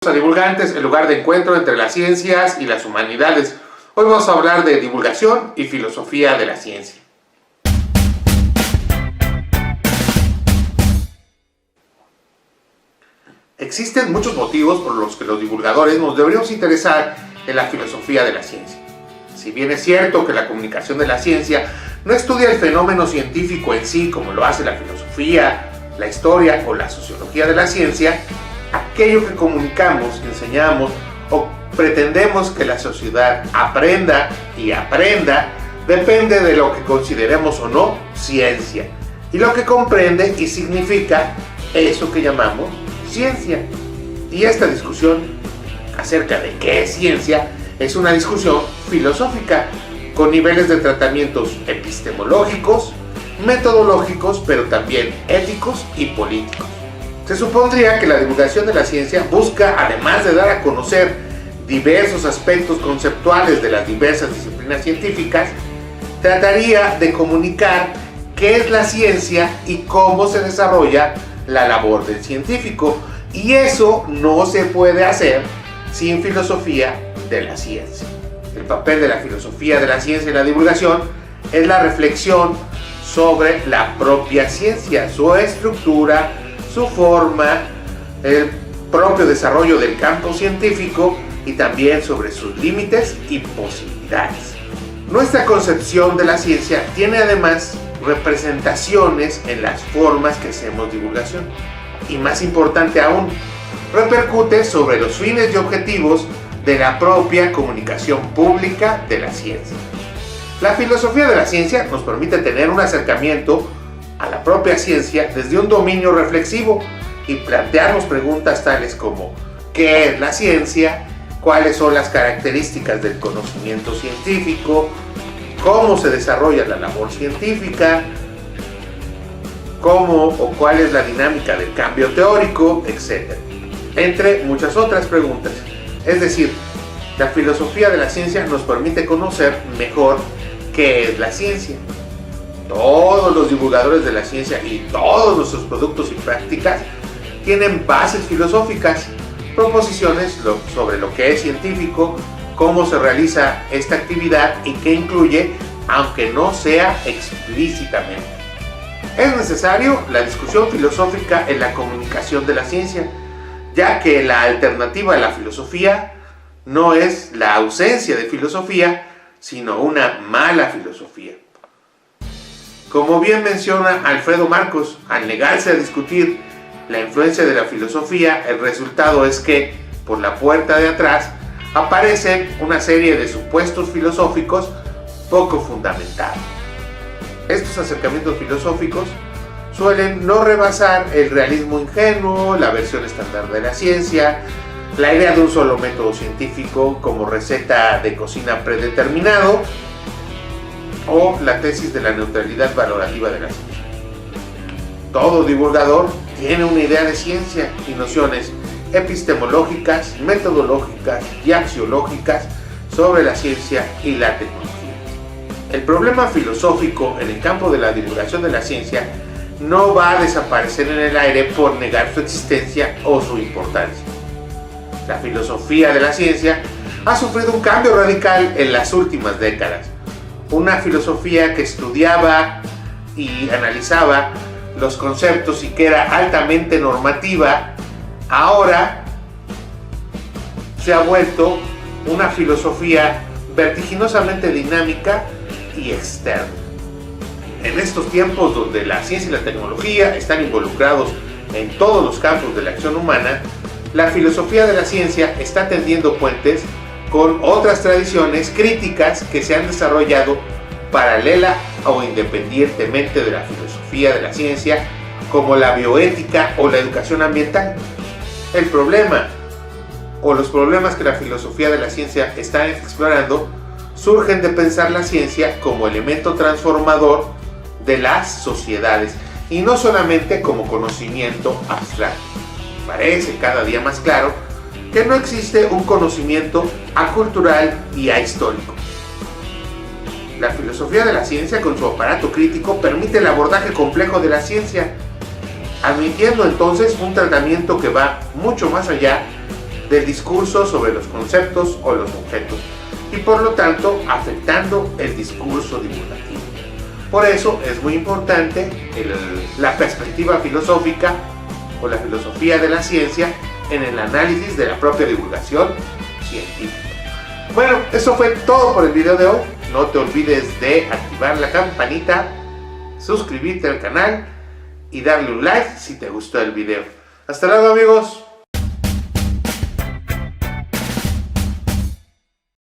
a Divulgantes, el lugar de encuentro entre las ciencias y las humanidades. Hoy vamos a hablar de divulgación y filosofía de la ciencia. Existen muchos motivos por los que los divulgadores nos deberíamos interesar en la filosofía de la ciencia. Si bien es cierto que la comunicación de la ciencia no estudia el fenómeno científico en sí como lo hace la filosofía, la historia o la sociología de la ciencia, aquello que comunicamos, enseñamos o pretendemos que la sociedad aprenda y aprenda depende de lo que consideremos o no ciencia y lo que comprende y significa eso que llamamos ciencia. Y esta discusión acerca de qué es ciencia es una discusión filosófica con niveles de tratamientos epistemológicos, metodológicos, pero también éticos y políticos. Se supondría que la divulgación de la ciencia busca, además de dar a conocer diversos aspectos conceptuales de las diversas disciplinas científicas, trataría de comunicar qué es la ciencia y cómo se desarrolla la labor del científico. Y eso no se puede hacer sin filosofía de la ciencia. El papel de la filosofía de la ciencia en la divulgación es la reflexión sobre la propia ciencia, su estructura, su forma, el propio desarrollo del campo científico y también sobre sus límites y posibilidades. Nuestra concepción de la ciencia tiene además representaciones en las formas que hacemos divulgación y, más importante aún, repercute sobre los fines y objetivos de la propia comunicación pública de la ciencia. La filosofía de la ciencia nos permite tener un acercamiento a la propia ciencia desde un dominio reflexivo y plantearnos preguntas tales como ¿qué es la ciencia? ¿Cuáles son las características del conocimiento científico? ¿Cómo se desarrolla la labor científica? ¿Cómo o cuál es la dinámica del cambio teórico? Etcétera. Entre muchas otras preguntas. Es decir, la filosofía de la ciencia nos permite conocer mejor qué es la ciencia. Todos los divulgadores de la ciencia y todos nuestros productos y prácticas tienen bases filosóficas, proposiciones sobre lo que es científico, cómo se realiza esta actividad y qué incluye, aunque no sea explícitamente. Es necesario la discusión filosófica en la comunicación de la ciencia, ya que la alternativa a la filosofía no es la ausencia de filosofía, sino una mala filosofía. Como bien menciona Alfredo Marcos, al negarse a discutir la influencia de la filosofía, el resultado es que, por la puerta de atrás, aparecen una serie de supuestos filosóficos poco fundamentados. Estos acercamientos filosóficos suelen no rebasar el realismo ingenuo, la versión estándar de la ciencia, la idea de un solo método científico como receta de cocina predeterminado o la tesis de la neutralidad valorativa de la ciencia. Todo divulgador tiene una idea de ciencia y nociones epistemológicas, metodológicas y axiológicas sobre la ciencia y la tecnología. El problema filosófico en el campo de la divulgación de la ciencia no va a desaparecer en el aire por negar su existencia o su importancia. La filosofía de la ciencia ha sufrido un cambio radical en las últimas décadas. Una filosofía que estudiaba y analizaba los conceptos y que era altamente normativa, ahora se ha vuelto una filosofía vertiginosamente dinámica y externa. En estos tiempos donde la ciencia y la tecnología están involucrados en todos los campos de la acción humana, la filosofía de la ciencia está tendiendo puentes con otras tradiciones críticas que se han desarrollado paralela o independientemente de la filosofía de la ciencia, como la bioética o la educación ambiental. El problema o los problemas que la filosofía de la ciencia está explorando surgen de pensar la ciencia como elemento transformador de las sociedades y no solamente como conocimiento abstracto. Parece cada día más claro que no existe un conocimiento acultural y ahistórico. La filosofía de la ciencia, con su aparato crítico, permite el abordaje complejo de la ciencia, admitiendo entonces un tratamiento que va mucho más allá del discurso sobre los conceptos o los objetos y por lo tanto afectando el discurso divulgativo. Por eso es muy importante la perspectiva filosófica o la filosofía de la ciencia en el análisis de la propia divulgación científica. Bueno, eso fue todo por el video de hoy. No te olvides de activar la campanita, suscribirte al canal y darle un like si te gustó el video. Hasta luego, amigos.